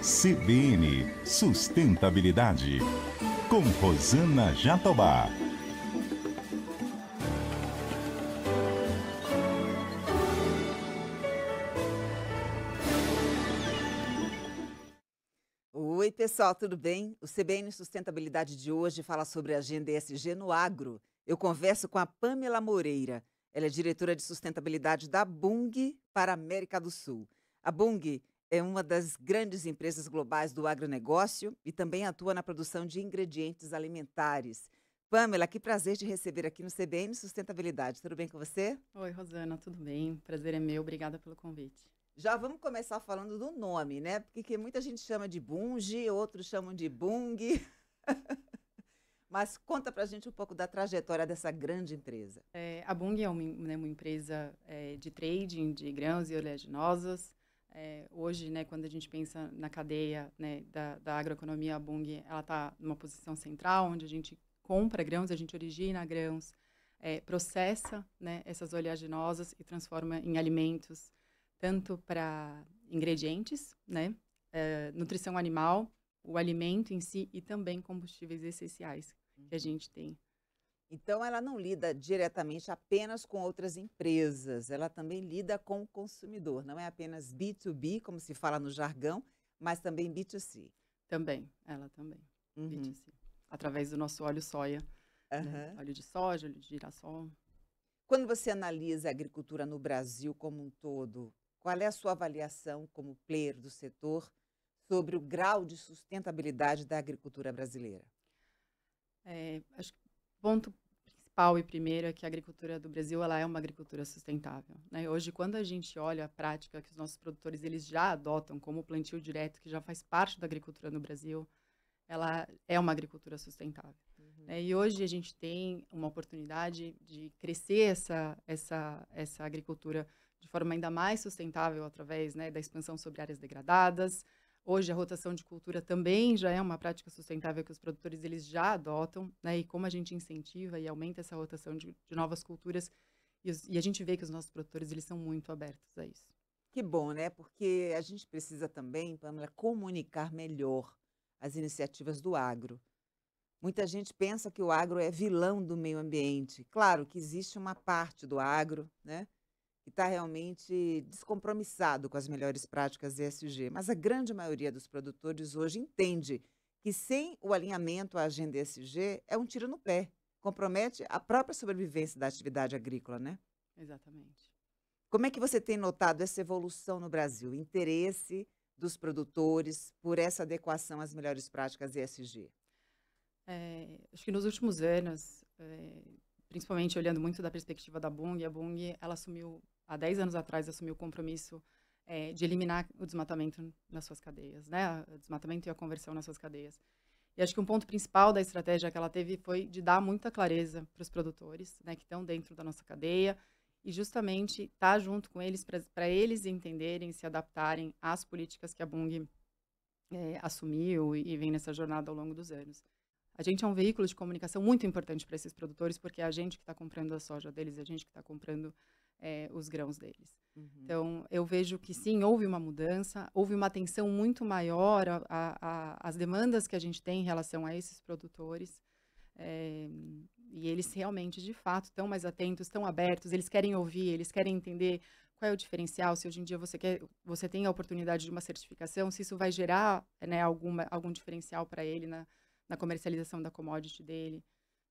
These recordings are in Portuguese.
CBN Sustentabilidade, com Rosana Jatobá. Oi, pessoal, tudo bem? O CBN Sustentabilidade de hoje fala sobre a agenda ESG no agro. Eu converso com a Pamela Moreira. Ela é diretora de sustentabilidade da Bunge para a América do Sul. A Bunge é uma das grandes empresas globais do agronegócio e também atua na produção de ingredientes alimentares. Pamela, que prazer te receber aqui no CBN Sustentabilidade. Tudo bem com você? Oi, Rosana, tudo bem? Prazer é meu, obrigada pelo convite. Já vamos começar falando do nome, né? Porque muita gente chama de Bunge, outros chamam de Bung. Mas conta pra gente um pouco da trajetória dessa grande empresa. A Bunge é uma empresa de trading de grãos e oleaginosas. Hoje, né, quando a gente pensa na cadeia, né, da agroeconomia, a Bunge está numa posição central, onde a gente compra grãos, a gente origina grãos, processa, né, essas oleaginosas e transforma em alimentos, tanto para ingredientes, né, nutrição animal, o alimento em si e também combustíveis essenciais que a gente tem. Então, ela não lida diretamente apenas com outras empresas, ela também lida com o consumidor. Não é apenas B2B, como se fala no jargão, mas também B2C. Ela também, Uhum. B2C, através do nosso óleo soia, né, Aham. óleo de soja, óleo de girassol. Quando você analisa a agricultura no Brasil como um todo, qual é a sua avaliação como player do setor sobre o grau de sustentabilidade da agricultura brasileira? Acho que o ponto principal e primeiro é que a agricultura do Brasil ela é uma agricultura sustentável, né? Hoje, quando a gente olha a prática que os nossos produtores eles já adotam, como o plantio direto, que já faz parte da agricultura no Brasil, ela é uma agricultura sustentável, Uhum. né? E hoje a gente tem uma oportunidade de crescer essa agricultura de forma ainda mais sustentável através, né, da expansão sobre áreas degradadas. Hoje a rotação de cultura também já é uma prática sustentável que os produtores eles já adotam, né? E como a gente incentiva e aumenta essa rotação de novas culturas e a gente vê que os nossos produtores eles são muito abertos a isso. Que bom, né? Porque a gente precisa também, Pamela, comunicar melhor as iniciativas do agro. Muita gente pensa que o agro é vilão do meio ambiente. Claro que existe uma parte do agro, né, que está realmente descompromissado com as melhores práticas ESG, mas a grande maioria dos produtores hoje entende que sem o alinhamento à agenda ESG é um tiro no pé, compromete a própria sobrevivência da atividade agrícola, né? Exatamente. Como é que você tem notado essa evolução no Brasil, o interesse dos produtores por essa adequação às melhores práticas ESG? Acho que nos últimos anos, principalmente olhando muito da perspectiva da Bunge, a Bunge, ela assumiu, há 10 anos atrás, assumiu o compromisso de eliminar o desmatamento nas suas cadeias, né? O desmatamento e a conversão nas suas cadeias. E acho que um ponto principal da estratégia que ela teve foi de dar muita clareza para os produtores, né, que estão dentro da nossa cadeia, e justamente estar junto com eles para eles entenderem, se adaptarem às políticas que a Bunge assumiu e vem nessa jornada ao longo dos anos. A gente é um veículo de comunicação muito importante para esses produtores, porque é a gente que está comprando a soja deles, é a gente que está comprando os grãos deles. Uhum. Então, eu vejo que sim, houve uma mudança, houve uma atenção muito maior às demandas que a gente tem em relação a esses produtores, eh, e eles realmente, de fato, estão mais atentos, estão abertos, eles querem ouvir, eles querem entender qual é o diferencial, se hoje em dia você tem a oportunidade de uma certificação, se isso vai gerar, né, algum diferencial para ele na comercialização da commodity dele.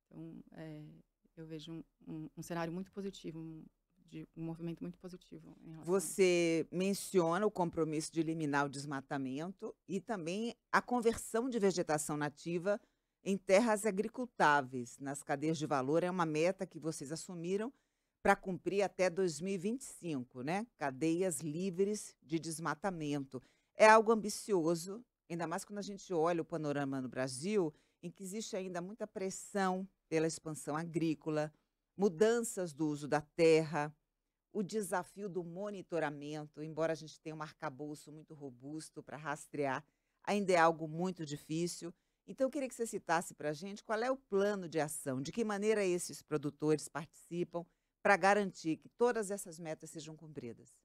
Então, eu vejo um cenário muito positivo, de um movimento muito positivo em relação a isso. Você menciona o compromisso de eliminar o desmatamento e também a conversão de vegetação nativa em terras agricultáveis nas cadeias de valor. É uma meta que vocês assumiram para cumprir até 2025, né? Cadeias livres de desmatamento. É algo ambicioso, ainda mais quando a gente olha o panorama no Brasil, em que existe ainda muita pressão pela expansão agrícola, mudanças do uso da terra, o desafio do monitoramento, embora a gente tenha um arcabouço muito robusto para rastrear, ainda é algo muito difícil. Então, eu queria que você citasse para a gente qual é o plano de ação, de que maneira esses produtores participam para garantir que todas essas metas sejam cumpridas.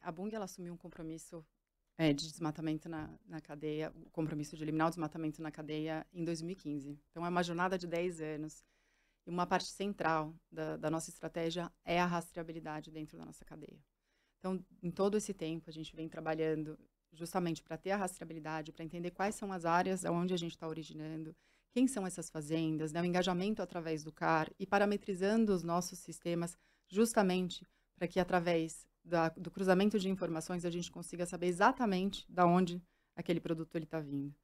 A Bunge ela assumiu um compromisso de desmatamento na cadeia, o compromisso de eliminar o desmatamento na cadeia em 2015. Então, é uma jornada de 10 anos. E uma parte central da nossa estratégia é a rastreabilidade dentro da nossa cadeia. Então, em todo esse tempo, a gente vem trabalhando justamente para ter a rastreabilidade, para entender quais são as áreas onde a gente está originando, quem são essas fazendas, né, o engajamento através do CAR e parametrizando os nossos sistemas justamente para que através do cruzamento de informações a gente consiga saber exatamente de onde aquele produto está vindo.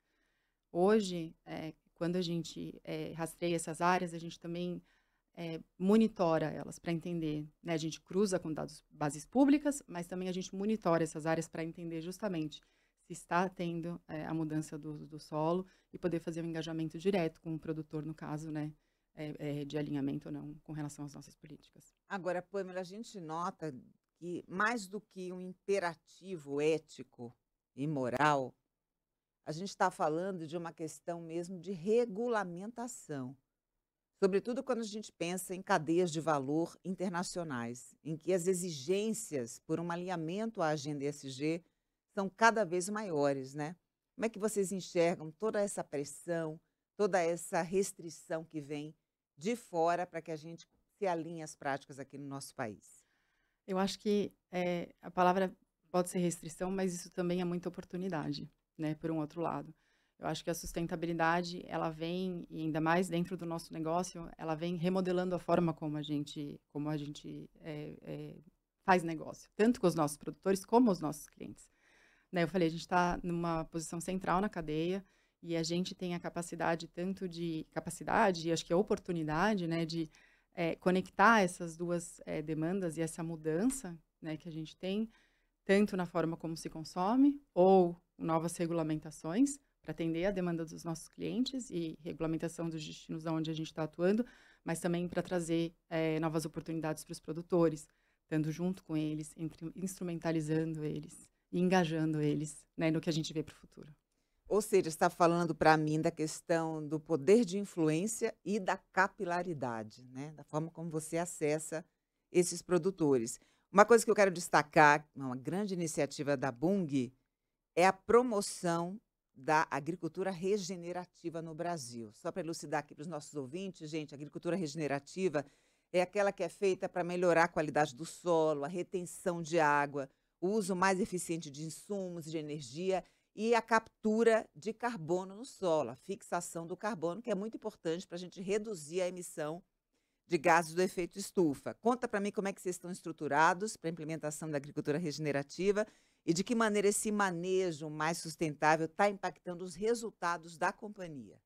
Hoje, quando a gente rastreia essas áreas, a gente também monitora elas para entender, né? A gente cruza com dados bases públicas, mas também a gente monitora essas áreas para entender justamente se está tendo a mudança do solo e poder fazer um engajamento direto com o produtor, no caso, né? De alinhamento ou não com relação às nossas políticas. Agora, Pamela, a gente nota que mais do que um imperativo ético e moral, a gente está falando de uma questão mesmo de regulamentação. Sobretudo quando a gente pensa em cadeias de valor internacionais, em que as exigências por um alinhamento à agenda ESG são cada vez maiores, né? Como é que vocês enxergam toda essa pressão, toda essa restrição que vem de fora para que a gente se alinhe às práticas aqui no nosso país? Eu acho que a palavra pode ser restrição, mas isso também é muita oportunidade, né, por um outro lado. Eu acho que a sustentabilidade, ela vem, e ainda mais dentro do nosso negócio, ela vem remodelando a forma como a gente faz negócio, tanto com os nossos produtores como os nossos clientes. Né, eu falei, a gente está numa posição central na cadeia e a gente tem a capacidade, tanto de capacidade e acho que a oportunidade, né, de conectar essas duas demandas e essa mudança, né, que a gente tem, tanto na forma como se consome ou novas regulamentações para atender a demanda dos nossos clientes e regulamentação dos destinos onde a gente está atuando, mas também para trazer novas oportunidades para os produtores, estando junto com eles, instrumentalizando eles e engajando eles, né, no que a gente vê para o futuro. Ou seja, está falando para mim da questão do poder de influência e da capilaridade, né? Da forma como você acessa esses produtores. Uma coisa que eu quero destacar, uma grande iniciativa da Bunge, é a promoção da agricultura regenerativa no Brasil. Só para elucidar aqui para os nossos ouvintes, gente, a agricultura regenerativa é aquela que é feita para melhorar a qualidade do solo, a retenção de água, o uso mais eficiente de insumos e de energia e a captura de carbono no solo, a fixação do carbono, que é muito importante para a gente reduzir a emissão de gases do efeito estufa. Conta para mim como é que vocês estão estruturados para a implementação da agricultura regenerativa e de que maneira esse manejo mais sustentável está impactando os resultados da companhia.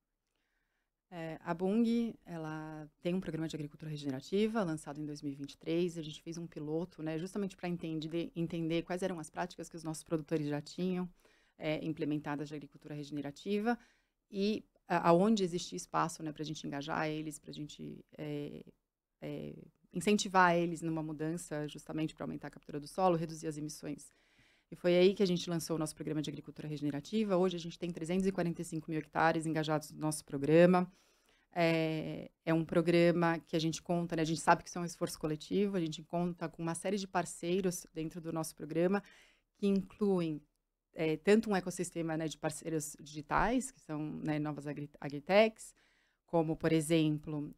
A Bunge, ela tem um programa de agricultura regenerativa lançado em 2023. A gente fez um piloto, né, justamente para entender quais eram as práticas que os nossos produtores já tinham implementadas de agricultura regenerativa e aonde existia espaço, né, para a gente engajar eles, para a gente incentivar eles numa mudança justamente para aumentar a captura do solo, reduzir as emissões. E foi aí que a gente lançou o nosso programa de agricultura regenerativa. Hoje a gente tem 345 mil hectares engajados no nosso programa. É um programa que a gente conta, né, a gente sabe que isso é um esforço coletivo, a gente conta com uma série de parceiros dentro do nosso programa, que incluem tanto um ecossistema, né, de parceiros digitais, que são, né, novas agritechs, como, por exemplo,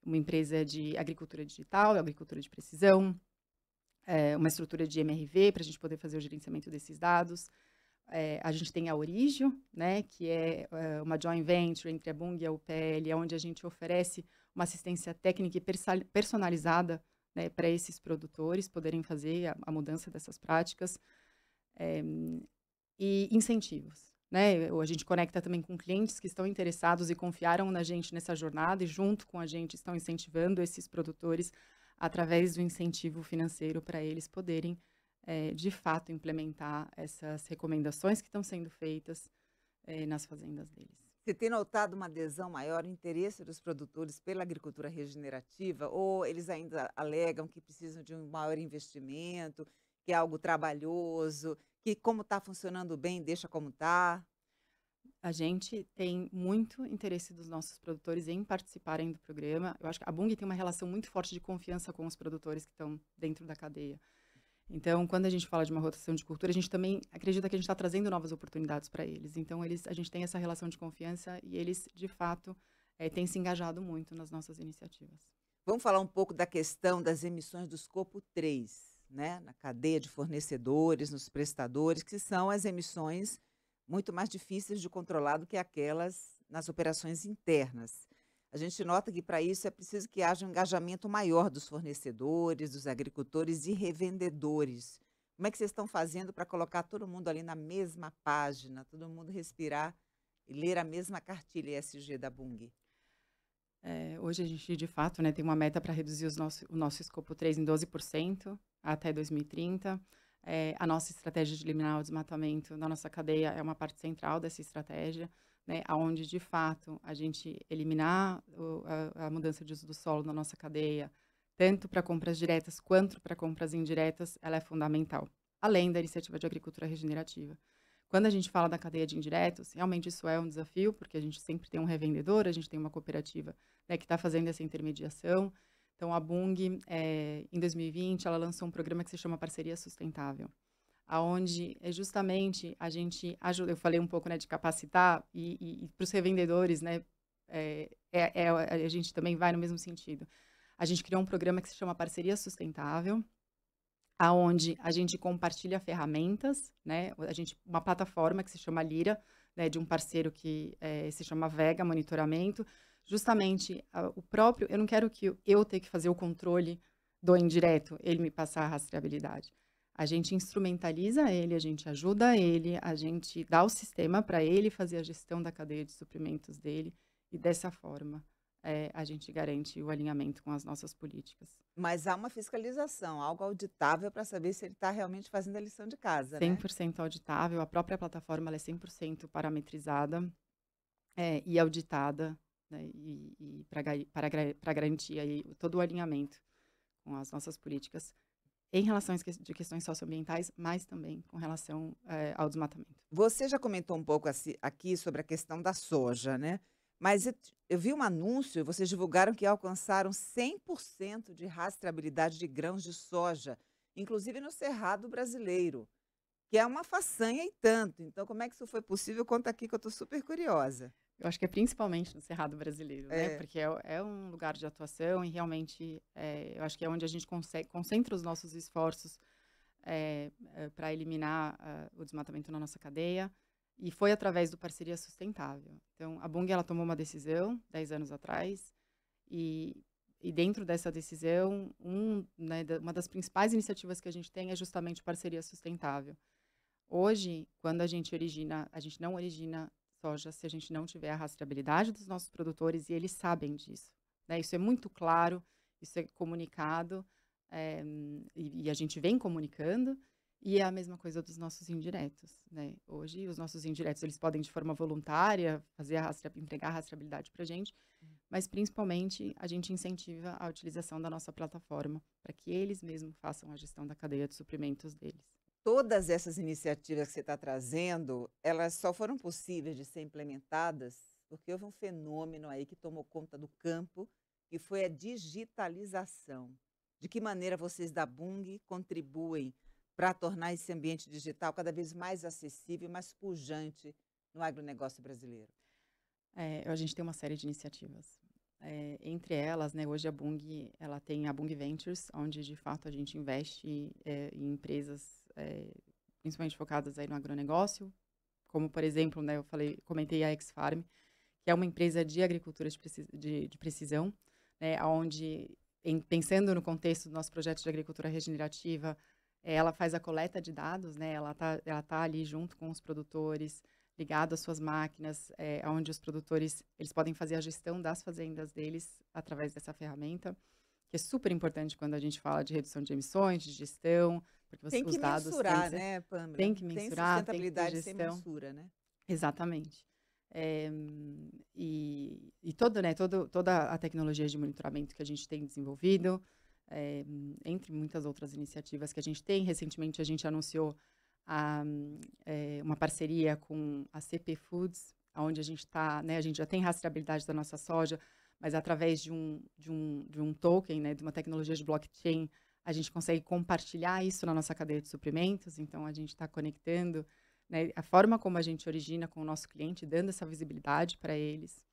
uma empresa de agricultura digital, agricultura de precisão, uma estrutura de MRV para a gente poder fazer o gerenciamento desses dados. A gente tem a Origio, né, que é uma joint venture entre a Bunge e a UPL, onde a gente oferece uma assistência técnica e personalizada, né, para esses produtores poderem fazer a mudança dessas práticas. E incentivos, né? A gente conecta também com clientes que estão interessados e confiaram na gente nessa jornada e junto com a gente estão incentivando esses produtores através do incentivo financeiro para eles poderem, de fato, implementar essas recomendações que estão sendo feitas nas fazendas deles. Você tem notado uma adesão maior, o interesse dos produtores pela agricultura regenerativa, ou eles ainda alegam que precisam de um maior investimento, que é algo trabalhoso, que como está funcionando bem, deixa como está? A gente tem muito interesse dos nossos produtores em participarem do programa. Eu acho que a Bunge tem uma relação muito forte de confiança com os produtores que estão dentro da cadeia. Então, quando a gente fala de uma rotação de cultura, a gente também acredita que a gente está trazendo novas oportunidades para eles. Então, a gente tem essa relação de confiança e eles, de fato, têm se engajado muito nas nossas iniciativas. Vamos falar um pouco da questão das emissões do escopo 3, né? Na cadeia de fornecedores, nos prestadores, que são as emissões muito mais difíceis de controlar do que aquelas nas operações internas. A gente nota que para isso é preciso que haja um engajamento maior dos fornecedores, dos agricultores e revendedores. Como é que vocês estão fazendo para colocar todo mundo ali na mesma página, todo mundo respirar e ler a mesma cartilha ESG da Bunge? Hoje a gente, de fato, né, tem uma meta para reduzir o nosso escopo 3 em 12% até 2030. A nossa estratégia de eliminar o desmatamento na nossa cadeia é uma parte central dessa estratégia, né, onde, de fato, a gente eliminar a mudança de uso do solo na nossa cadeia, tanto para compras diretas quanto para compras indiretas, ela é fundamental, além da iniciativa de agricultura regenerativa. Quando a gente fala da cadeia de indiretos, realmente isso é um desafio, porque a gente sempre tem um revendedor, a gente tem uma cooperativa, né, que está fazendo essa intermediação. Então, a Bunge, em 2020, ela lançou um programa que se chama Parceria Sustentável, aonde justamente a gente ajuda, eu falei um pouco, né, de capacitar, e para os revendedores, né, a gente também vai no mesmo sentido. A gente criou um programa que se chama Parceria Sustentável, aonde a gente compartilha ferramentas, né? Uma plataforma que se chama Lira, né, de um parceiro que se chama Vega Monitoramento, justamente o próprio, eu não quero que eu tenha que fazer o controle do indireto, ele me passar a rastreabilidade. A gente instrumentaliza ele, a gente ajuda ele, a gente dá o sistema para ele fazer a gestão da cadeia de suprimentos dele, e dessa forma a gente garante o alinhamento com as nossas políticas. Mas há uma fiscalização, algo auditável para saber se ele está realmente fazendo a lição de casa, né? 100% auditável, a própria plataforma ela é 100% parametrizada e auditada, né, e para garantir aí todo o alinhamento com as nossas políticas em relação de questões socioambientais, mas também com relação ao desmatamento. Você já comentou um pouco aqui sobre a questão da soja, né? Mas eu vi um anúncio, vocês divulgaram que alcançaram 100% de rastreabilidade de grãos de soja, inclusive no Cerrado brasileiro, que é uma façanha e tanto. Então, como é que isso foi possível? Conta aqui que eu estou super curiosa. Eu acho que é principalmente no Cerrado brasileiro, né? É. Porque é um lugar de atuação e realmente eu acho que é onde a gente concentra os nossos esforços para eliminar o desmatamento na nossa cadeia. E foi através do Parceria Sustentável. Então, a Bunge ela tomou uma decisão 10 anos atrás e dentro dessa decisão, né, uma das principais iniciativas que a gente tem é justamente Parceria Sustentável. Hoje, quando a gente não origina soja se a gente não tiver a rastreabilidade dos nossos produtores, e eles sabem disso, né? Isso é muito claro, isso é comunicado, e a gente vem comunicando, e é a mesma coisa dos nossos indiretos, né? Hoje, os nossos indiretos, eles podem, de forma voluntária, entregar a rastreabilidade para a gente, mas, principalmente, a gente incentiva a utilização da nossa plataforma para que eles mesmos façam a gestão da cadeia de suprimentos deles. Todas essas iniciativas que você está trazendo, elas só foram possíveis de ser implementadas porque houve um fenômeno aí que tomou conta do campo, que foi a digitalização. De que maneira vocês da Bunge contribuem para tornar esse ambiente digital cada vez mais acessível e mais pujante no agronegócio brasileiro? A gente tem uma série de iniciativas. Entre elas, né, hoje a Bunge ela tem a Bunge Ventures, onde de fato a gente investe em empresas principalmente focadas aí no agronegócio, como por exemplo, né, comentei a X-Farm, que é uma empresa de agricultura de precisão, né, onde, pensando no contexto do nosso projeto de agricultura regenerativa, ela faz a coleta de dados, né, ela tá ali junto com os produtores, ligado às suas máquinas, onde os produtores eles podem fazer a gestão das fazendas deles através dessa ferramenta, que é super importante quando a gente fala de redução de emissões, de gestão, porque Tem que os dados mensurar, né, Pâmela? tem que mensurar, tem que ter sustentabilidade sem gestão. mensura, né? Exatamente. E toda a tecnologia de monitoramento que a gente tem desenvolvido, entre muitas outras iniciativas que a gente tem. Recentemente, a gente anunciou uma parceria com a CP Foods, onde a gente né, a gente já tem rastreabilidade da nossa soja, mas através de um token, né, de uma tecnologia de blockchain, a gente consegue compartilhar isso na nossa cadeia de suprimentos, então a gente está conectando, né, a forma como a gente origina com o nosso cliente, dando essa visibilidade para eles.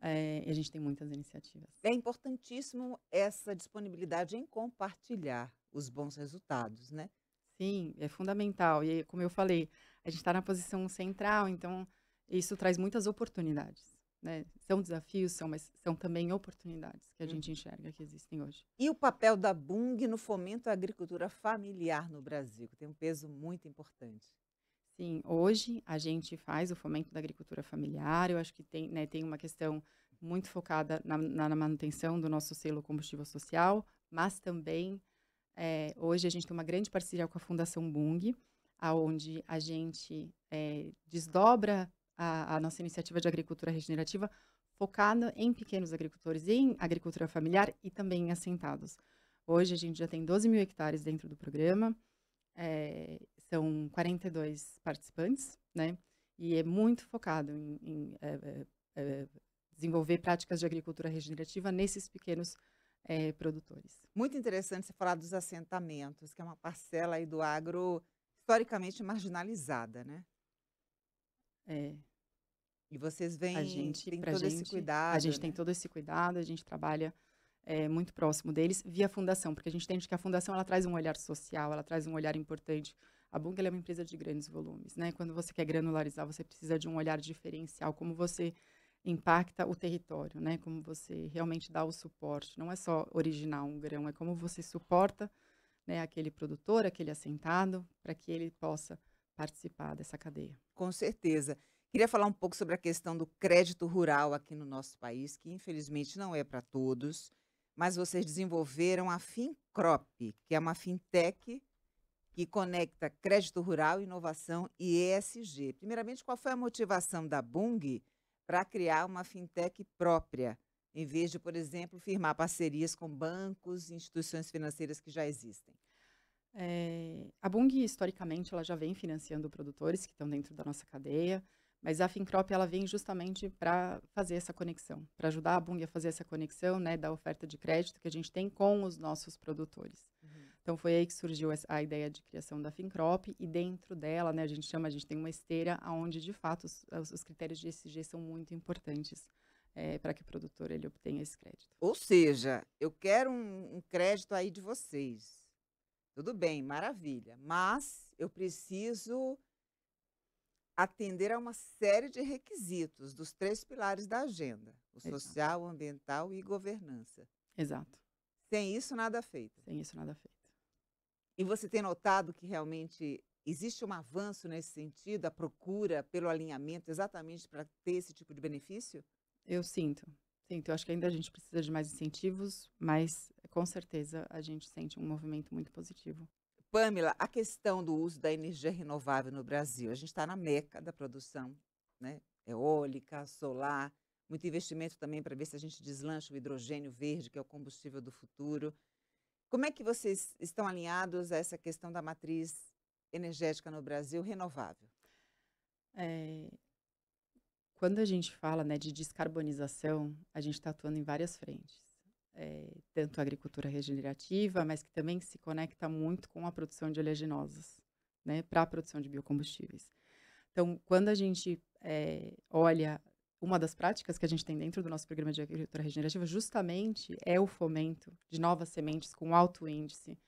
E a gente tem muitas iniciativas. É importantíssimo essa disponibilidade em compartilhar os bons resultados, né? Sim, é fundamental. E como eu falei, a gente está na posição central, então isso traz muitas oportunidades, né? São desafios, mas são também oportunidades que a gente enxerga que existem hoje. E o papel da Bung no fomento à agricultura familiar no Brasil, que tem um peso muito importante. Sim, hoje a gente faz o fomento da agricultura familiar. Eu acho que tem, né, tem uma questão muito focada na manutenção do nosso selo combustível social, mas também hoje a gente tem uma grande parceria com a Fundação Bung, aonde a gente desdobra a nossa iniciativa de agricultura regenerativa focada em pequenos agricultores, em agricultura familiar e também em assentados. Hoje a gente já tem 12 mil hectares dentro do programa, são 42 participantes, né? E é muito focado em desenvolver práticas de agricultura regenerativa nesses pequenos produtores. Muito interessante você falar dos assentamentos, que é uma parcela aí do agro historicamente marginalizada, né? É, E vocês a têm gente, todo esse a cuidado, gente tem né? todo esse cuidado, a gente trabalha muito próximo deles via fundação, porque a gente entende que a fundação ela traz um olhar social, ela traz um olhar importante. A Bung ela é uma empresa de grandes volumes, né? Quando você quer granularizar, você precisa de um olhar diferencial, como você impacta o território, né? Como você realmente dá o suporte. Não é só originar um grão, é como você suporta, né, aquele produtor, aquele assentado, para que ele possa participar dessa cadeia. Com certeza. Queria falar um pouco sobre a questão do crédito rural aqui no nosso país, que infelizmente não é para todos, mas vocês desenvolveram a Fincrop, que é uma fintech que conecta crédito rural, inovação e ESG. Primeiramente, qual foi a motivação da Bung para criar uma fintech própria, em vez de, por exemplo, firmar parcerias com bancos e instituições financeiras que já existem? A Bung, historicamente, ela já vem financiando produtores que estão dentro da nossa cadeia, mas a Fincrop, ela vem justamente para fazer essa conexão, para ajudar a Bung a fazer essa conexão, né, da oferta de crédito que a gente tem com os nossos produtores. Então, foi aí que surgiu a ideia de criação da Fincrop, e dentro dela, né, a gente tem uma esteira onde, de fato, os critérios de ESG são muito importantes para que o produtor ele obtenha esse crédito. Ou seja, eu quero um crédito aí de vocês. Tudo bem, maravilha. Mas eu preciso atender a uma série de requisitos dos 3 pilares da agenda: o Exato. social, o ambiental e governança. Exato. Sem isso, nada feito. Sem isso, nada feito. E você tem notado que realmente existe um avanço nesse sentido, a procura pelo alinhamento exatamente para ter esse tipo de benefício? Eu sinto. Eu acho que ainda a gente precisa de mais incentivos, mas com certeza a gente sente um movimento muito positivo. Pamela, a questão do uso da energia renovável no Brasil, a gente está na meca da produção, né? Eólica, solar, muito investimento também para ver se a gente deslancha o hidrogênio verde, que é o combustível do futuro. Como é que vocês estão alinhados a essa questão da matriz energética no Brasil renovável? Eh, Quando a gente fala, né, de descarbonização, a gente está atuando em várias frentes. Tanto a agricultura regenerativa, mas que também se conecta muito com a produção de oleaginosas, né, para a produção de biocombustíveis. Então, quando a gente olha, uma das práticas que a gente tem dentro do nosso programa de agricultura regenerativa justamente é o fomento de novas sementes com alto índice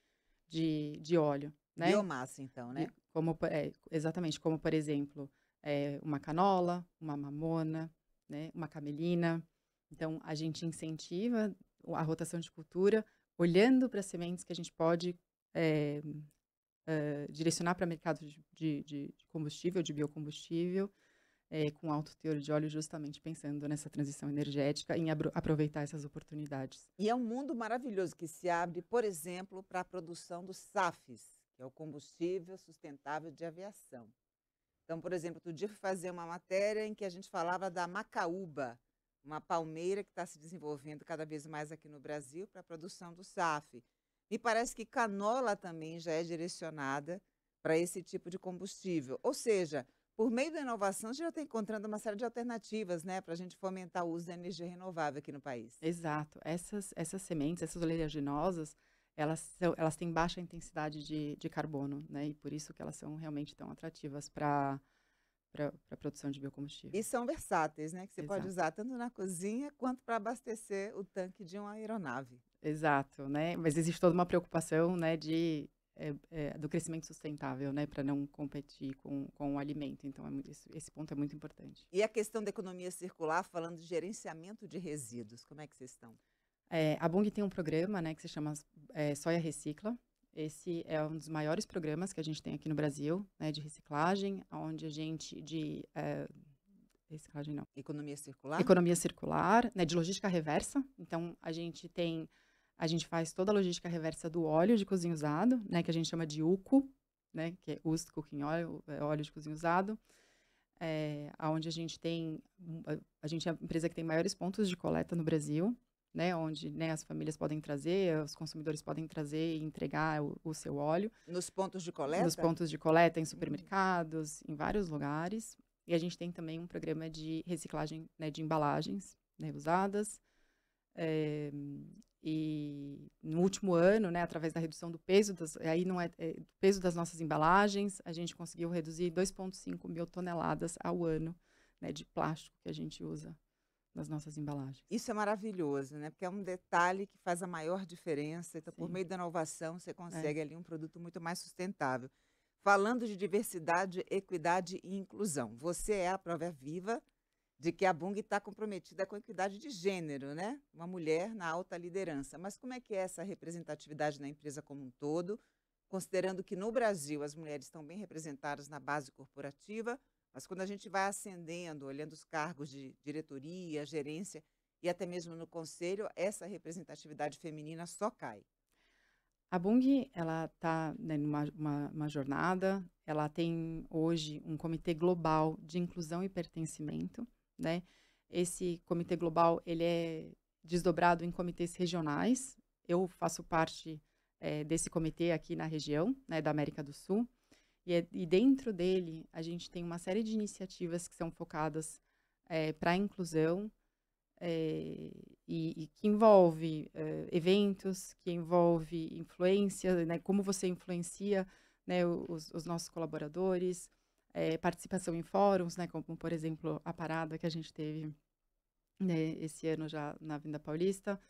de óleo, né? Biomassa, então, né? Exatamente, como por exemplo, uma canola, uma mamona, né, uma camelina. Então, a gente incentiva a rotação de cultura, olhando para sementes que a gente pode direcionar para mercado de combustível, de biocombustível, com alto teor de óleo, justamente pensando nessa transição energética, em aproveitar essas oportunidades. E é um mundo maravilhoso que se abre, por exemplo, para a produção do SAFs, que é o combustível sustentável de aviação. Então, por exemplo, outro dia eu fui fazer uma matéria em que a gente falava da macaúba, uma palmeira que está se desenvolvendo cada vez mais aqui no Brasil para a produção do SAF. Me parece que canola também já é direcionada para esse tipo de combustível. Ou seja, por meio da inovação, a gente já está encontrando uma série de alternativas, né, para a gente fomentar o uso da energia renovável aqui no país. Exato. Essas sementes, essas oleaginosas, elas têm baixa intensidade de carbono, né? E por isso que elas são realmente tão atrativas para a produção de biocombustível. E são versáteis, né? Que você pode Exato. usar tanto na cozinha quanto para abastecer o tanque de uma aeronave. Exato, né? Mas existe toda uma preocupação, né, do crescimento sustentável, né, para não competir com o alimento. Então, esse ponto é muito importante. E a questão da economia circular, falando de gerenciamento de resíduos, como é que vocês estão? A Bung tem um programa, né, que se chama Soia Recicla. Esse é um dos maiores programas que a gente tem aqui no Brasil, né, de reciclagem, onde a gente reciclagem não, Economia circular? economia circular, né, de logística reversa. Então, a gente faz toda a logística reversa do óleo de cozinha usado, né, que a gente chama de UCO, né, que é Used Cooking Oil, óleo de cozinha usado, onde a gente é a empresa que tem maiores pontos de coleta no Brasil, né, onde, né, as famílias podem trazer, os consumidores podem trazer e entregar o seu óleo. Nos pontos de coleta? Nos pontos de coleta, em supermercados, em vários lugares. E a gente tem também um programa de reciclagem, né, de embalagens, né, usadas. E no último ano, né, através da redução do peso, do peso das nossas embalagens, a gente conseguiu reduzir 2,5 mil toneladas ao ano, né, de plástico que a gente usa nas nossas embalagens. Isso é maravilhoso, né? Porque é um detalhe que faz a maior diferença. Então, por Sim. meio da inovação, você consegue ali um produto muito mais sustentável. Falando de diversidade, equidade e inclusão, você é a prova viva de que a Bung está comprometida com a equidade de gênero, né? Uma mulher na alta liderança. Mas como é que é essa representatividade na empresa como um todo, considerando que no Brasil as mulheres estão bem representadas na base corporativa, mas quando a gente vai ascendendo, olhando os cargos de diretoria, gerência e até mesmo no conselho, essa representatividade feminina só cai. A Bung, ela está, né, numa uma jornada, ela tem hoje um comitê global de inclusão e pertencimento, né? Esse comitê global, ele é desdobrado em comitês regionais. Eu faço parte desse comitê aqui na região, né, da América do Sul. E dentro dele, a gente tem uma série de iniciativas que são focadas para a inclusão, e que envolve eventos, que envolve influência, né, como você influencia, né, os nossos colaboradores, participação em fóruns, né, como, por exemplo, a parada que a gente teve, né, esse ano já na Avenida Paulista,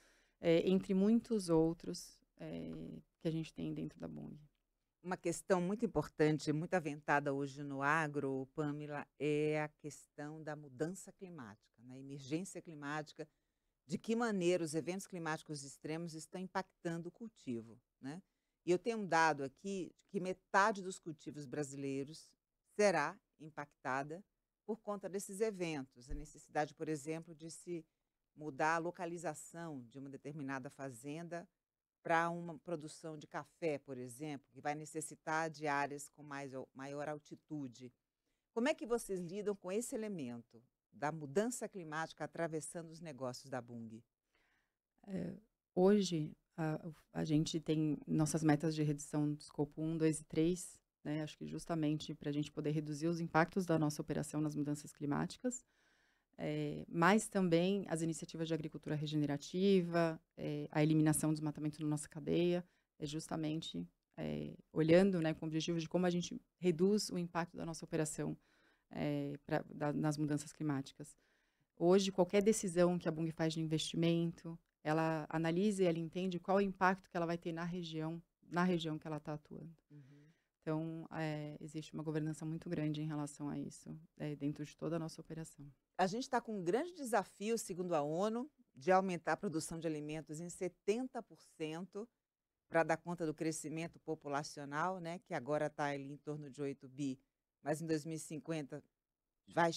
entre muitos outros que a gente tem dentro da Bung. Uma questão muito importante, muito aventada hoje no agro, Pamela, é a questão da mudança climática, né? Emergência climática, de que maneira os eventos climáticos extremos estão impactando o cultivo, né? E eu tenho um dado aqui de que metade dos cultivos brasileiros será impactada por conta desses eventos. A necessidade, por exemplo, de se mudar a localização de uma determinada fazenda para uma produção de café, por exemplo, que vai necessitar de áreas com maior altitude. Como é que vocês lidam com esse elemento da mudança climática atravessando os negócios da Bung? Hoje, a gente tem nossas metas de redução do escopo 1, 2 e 3, né? Acho que justamente para a gente poder reduzir os impactos da nossa operação nas mudanças climáticas, mas também as iniciativas de agricultura regenerativa, a eliminação do desmatamento na nossa cadeia, é justamente olhando, né, com o objetivo de como a gente reduz o impacto da nossa operação nas mudanças climáticas. Hoje, qualquer decisão que a Bung faz de investimento, ela analisa e ela entende qual o impacto que ela vai ter na região que ela está atuando. Então, existe uma governança muito grande em relação a isso, dentro de toda a nossa operação. A gente está com um grande desafio, segundo a ONU, de aumentar a produção de alimentos em 70% para dar conta do crescimento populacional, né, que agora está ali em torno de 8 bi, mas em 2050 vai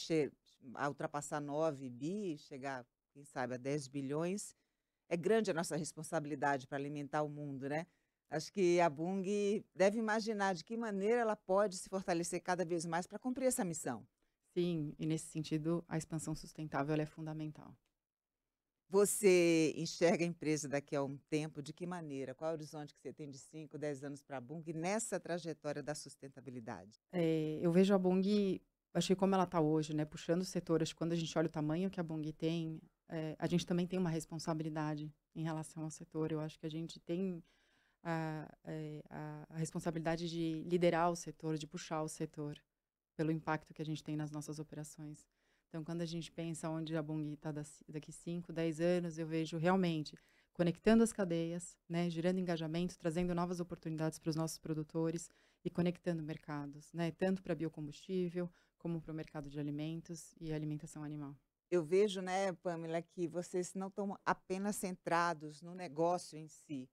ultrapassar 9 bi, chegar, quem sabe, a 10 bilhões. É grande a nossa responsabilidade para alimentar o mundo, né? Acho que a Bung deve imaginar de que maneira ela pode se fortalecer cada vez mais para cumprir essa missão. Sim, e nesse sentido, a expansão sustentável ela é fundamental. Você enxerga a empresa daqui a um tempo, de que maneira? Qual é o horizonte que você tem de 5, 10 anos para a Bung nessa trajetória da sustentabilidade? Eu vejo a Bung, acho que como ela está hoje, né, puxando o setor, acho que quando a gente olha o tamanho que a Bung tem, a gente também tem uma responsabilidade em relação ao setor. Eu acho que a gente tem a responsabilidade de liderar o setor, de puxar o setor, pelo impacto que a gente tem nas nossas operações. Então, quando a gente pensa onde a Bunge está daqui 5, 10 anos, eu vejo realmente conectando as cadeias, né, gerando engajamento, trazendo novas oportunidades para os nossos produtores e conectando mercados, né, tanto para biocombustível como para o mercado de alimentos e alimentação animal. Eu vejo, né, Pamela, que vocês não estão apenas centrados no negócio em si,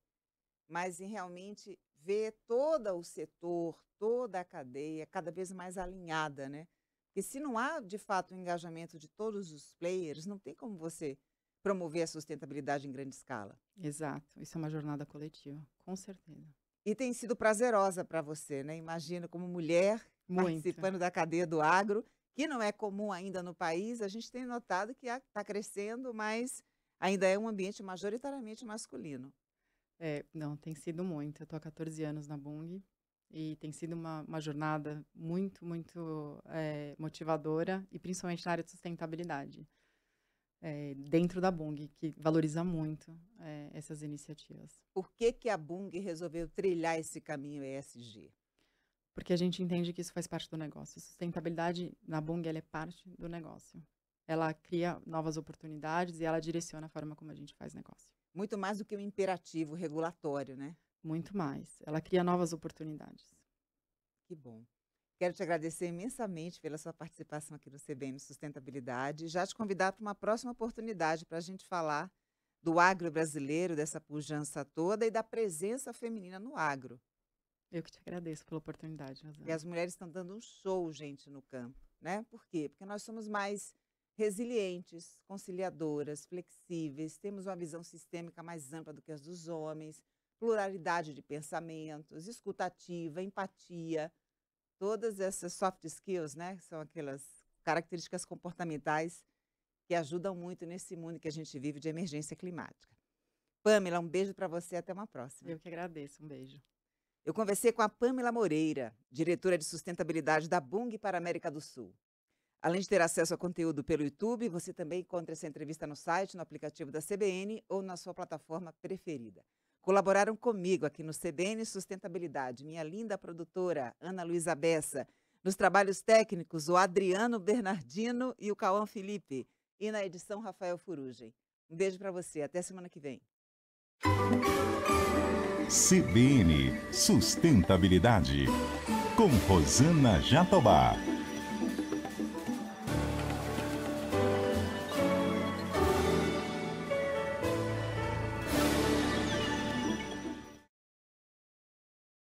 mas em realmente ver todo o setor, toda a cadeia cada vez mais alinhada, né? Porque se não há, de fato, o engajamento de todos os players, não tem como você promover a sustentabilidade em grande escala. Exato, isso é uma jornada coletiva, com certeza. E tem sido prazerosa para você, né? Imagina como mulher Muito. participando da cadeia do agro, que não é comum ainda no país. A gente tem notado que está crescendo, mas ainda é um ambiente majoritariamente masculino. Não, tem sido muito. Eu tô há 14 anos na Bunge e tem sido uma jornada muito, muito motivadora e principalmente na área de sustentabilidade, dentro da Bunge, que valoriza muito essas iniciativas. Por que que a Bunge resolveu trilhar esse caminho ESG? Porque a gente entende que isso faz parte do negócio. Sustentabilidade na Bunge, ela é parte do negócio. Ela cria novas oportunidades e ela direciona a forma como a gente faz negócio. Muito mais do que um imperativo regulatório, né? Muito mais. Ela cria novas oportunidades. Que bom. Quero te agradecer imensamente pela sua participação aqui no CBN Sustentabilidade e já te convidar para uma próxima oportunidade para a gente falar do agro brasileiro, dessa pujança toda e da presença feminina no agro. Eu que te agradeço pela oportunidade, E Rosana. as mulheres estão dando um show, gente, no campo, né? Por quê? Porque nós somos mais resilientes, conciliadoras, flexíveis, temos uma visão sistêmica mais ampla do que as dos homens, pluralidade de pensamentos, escutativa, empatia, todas essas soft skills, né? São aquelas características comportamentais que ajudam muito nesse mundo que a gente vive de emergência climática. Pamela, um beijo para você, até uma próxima. Eu que agradeço. Um beijo. Eu conversei com a Pamela Moreira, diretora de sustentabilidade da Bunge para a América do Sul. Além de ter acesso a conteúdo pelo YouTube, você também encontra essa entrevista no site, no aplicativo da CBN ou na sua plataforma preferida. Colaboraram comigo aqui no CBN Sustentabilidade, minha linda produtora Ana Luísa Bessa, nos trabalhos técnicos o Adriano Bernardino e o Cauã Felipe, e na edição Rafael Furugem. Um beijo para você, até semana que vem. CBN Sustentabilidade, com Rosana Jatobá.